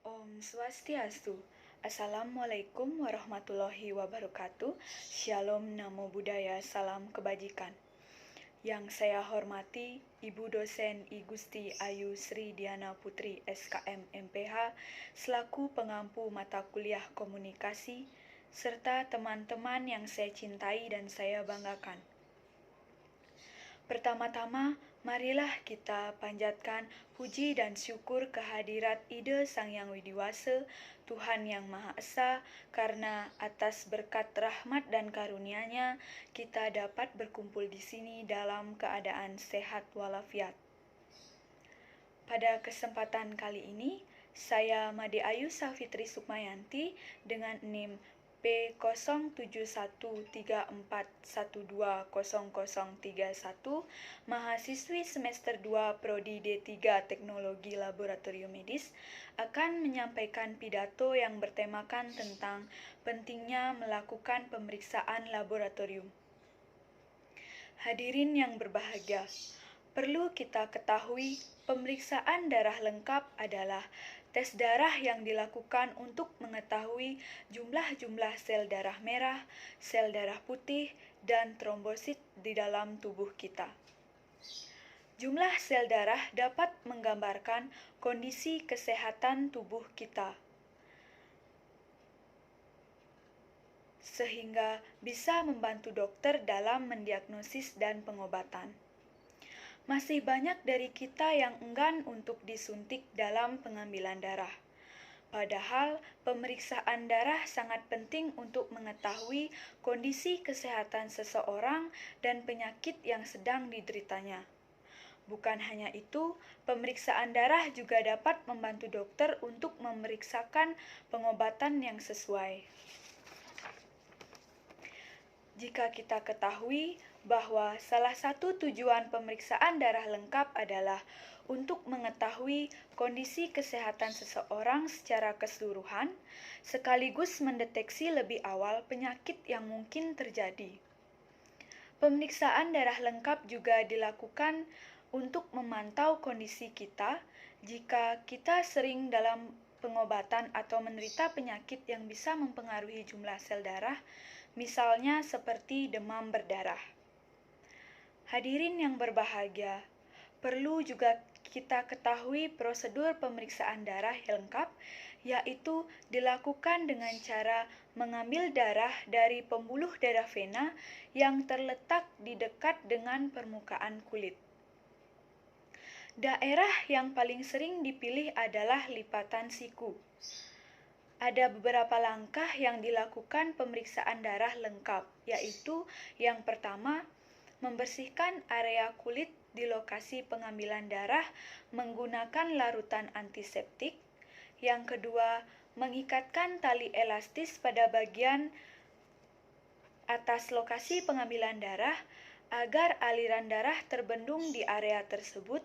Om Swastiastu. Assalamualaikum warahmatullahi wabarakatuh. Shalom, Namo Buddhaya, salam kebajikan. Yang saya hormati Ibu dosen I Gusti Ayu Sri Diana Putri SKM MPH selaku pengampu mata kuliah komunikasi, serta teman-teman yang saya cintai dan saya banggakan. Pertama-tama, marilah kita panjatkan puji dan syukur kehadirat Ida Sang Yang Widiwasa, Tuhan Yang Maha Esa, karena atas berkat rahmat dan karunia-Nya, kita dapat berkumpul di sini dalam keadaan sehat walafiat. Pada kesempatan kali ini, saya Made Ayu Safitri Sukmayanti dengan NIM P071341200031, mahasiswi semester 2 Prodi D3 Teknologi Laboratorium Medis, akan menyampaikan pidato yang bertemakan tentang pentingnya melakukan pemeriksaan laboratorium. Hadirin yang berbahagia, perlu kita ketahui, pemeriksaan darah lengkap adalah tes darah yang dilakukan untuk mengetahui jumlah-jumlah sel darah merah, sel darah putih, dan trombosit di dalam tubuh kita. Jumlah sel darah dapat menggambarkan kondisi kesehatan tubuh kita, sehingga bisa membantu dokter dalam mendiagnosis dan pengobatan. Masih banyak dari kita yang enggan untuk disuntik dalam pengambilan darah. Padahal pemeriksaan darah sangat penting untuk mengetahui kondisi kesehatan seseorang dan penyakit yang sedang dideritanya. Bukan hanya itu, pemeriksaan darah juga dapat membantu dokter untuk memeriksakan pengobatan yang sesuai. Jika kita ketahui bahwa salah satu tujuan pemeriksaan darah lengkap adalah untuk mengetahui kondisi kesehatan seseorang secara keseluruhan, sekaligus mendeteksi lebih awal penyakit yang mungkin terjadi. Pemeriksaan darah lengkap juga dilakukan untuk memantau kondisi kita jika kita sering dalam pengobatan atau menderita penyakit yang bisa mempengaruhi jumlah sel darah, misalnya seperti demam berdarah. Hadirin yang berbahagia, perlu juga kita ketahui prosedur pemeriksaan darah lengkap, yaitu dilakukan dengan cara mengambil darah dari pembuluh darah vena yang terletak di dekat dengan permukaan kulit. Daerah yang paling sering dipilih adalah lipatan siku. Ada beberapa langkah yang dilakukan pemeriksaan darah lengkap, yaitu yang pertama, membersihkan area kulit di lokasi pengambilan darah menggunakan larutan antiseptik. Yang kedua, mengikatkan tali elastis pada bagian atas lokasi pengambilan darah agar aliran darah terbendung di area tersebut.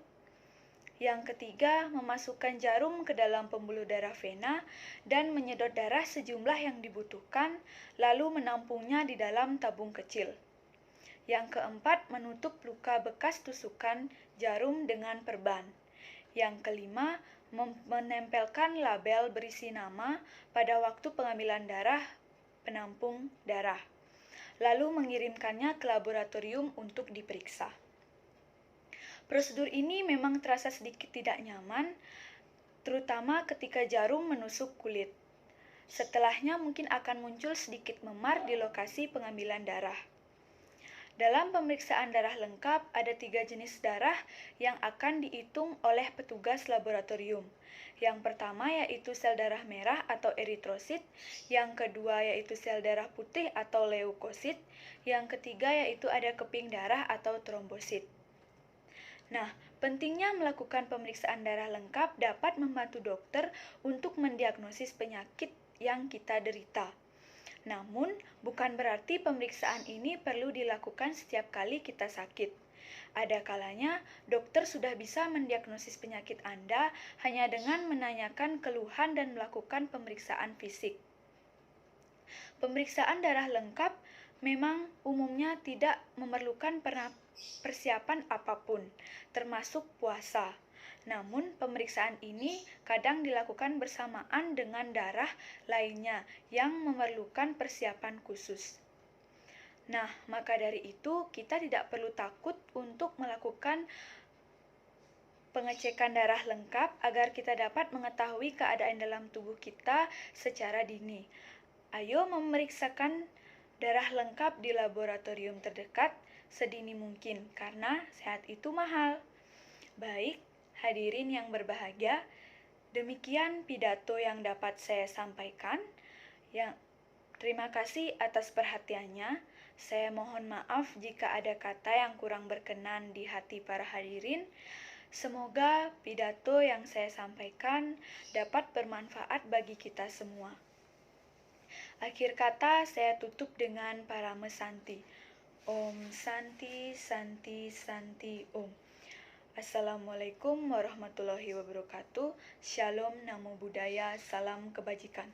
Yang ketiga, memasukkan jarum ke dalam pembuluh darah vena dan menyedot darah sejumlah yang dibutuhkan, lalu menampungnya di dalam tabung kecil. Yang keempat, menutup luka bekas tusukan jarum dengan perban. Yang kelima, menempelkan label berisi nama pada waktu pengambilan darah penampung darah, lalu mengirimkannya ke laboratorium untuk diperiksa. Prosedur ini memang terasa sedikit tidak nyaman, terutama ketika jarum menusuk kulit. Setelahnya mungkin akan muncul sedikit memar di lokasi pengambilan darah. Dalam pemeriksaan darah lengkap, ada 3 jenis darah yang akan dihitung oleh petugas laboratorium. Yang pertama yaitu sel darah merah atau eritrosit, yang kedua yaitu sel darah putih atau leukosit, yang ketiga yaitu ada keping darah atau trombosit. Nah, pentingnya melakukan pemeriksaan darah lengkap dapat membantu dokter untuk mendiagnosis penyakit yang kita derita. Namun, bukan berarti pemeriksaan ini perlu dilakukan setiap kali kita sakit. Ada kalanya, dokter sudah bisa mendiagnosis penyakit Anda hanya dengan menanyakan keluhan dan melakukan pemeriksaan fisik. Pemeriksaan darah lengkap memang umumnya tidak memerlukan persiapan apapun, termasuk puasa. Namun, pemeriksaan ini kadang dilakukan bersamaan dengan darah lainnya yang memerlukan persiapan khusus. Nah, maka dari itu kita tidak perlu takut untuk melakukan pengecekan darah lengkap agar kita dapat mengetahui keadaan dalam tubuh kita secara dini. Ayo memeriksakan darah lengkap di laboratorium terdekat sedini mungkin, karena sehat itu mahal. Baik, hadirin yang berbahagia, demikian pidato yang dapat saya sampaikan. Terima kasih atas perhatiannya. Saya mohon maaf jika ada kata yang kurang berkenan di hati para hadirin. Semoga pidato yang saya sampaikan dapat bermanfaat bagi kita semua. Akhir kata, saya tutup dengan Parama Santi. Om Santi, Santi, Santi, Om. Assalamualaikum warahmatullahi wabarakatuh. Shalom, Namo Buddhaya, salam kebajikan.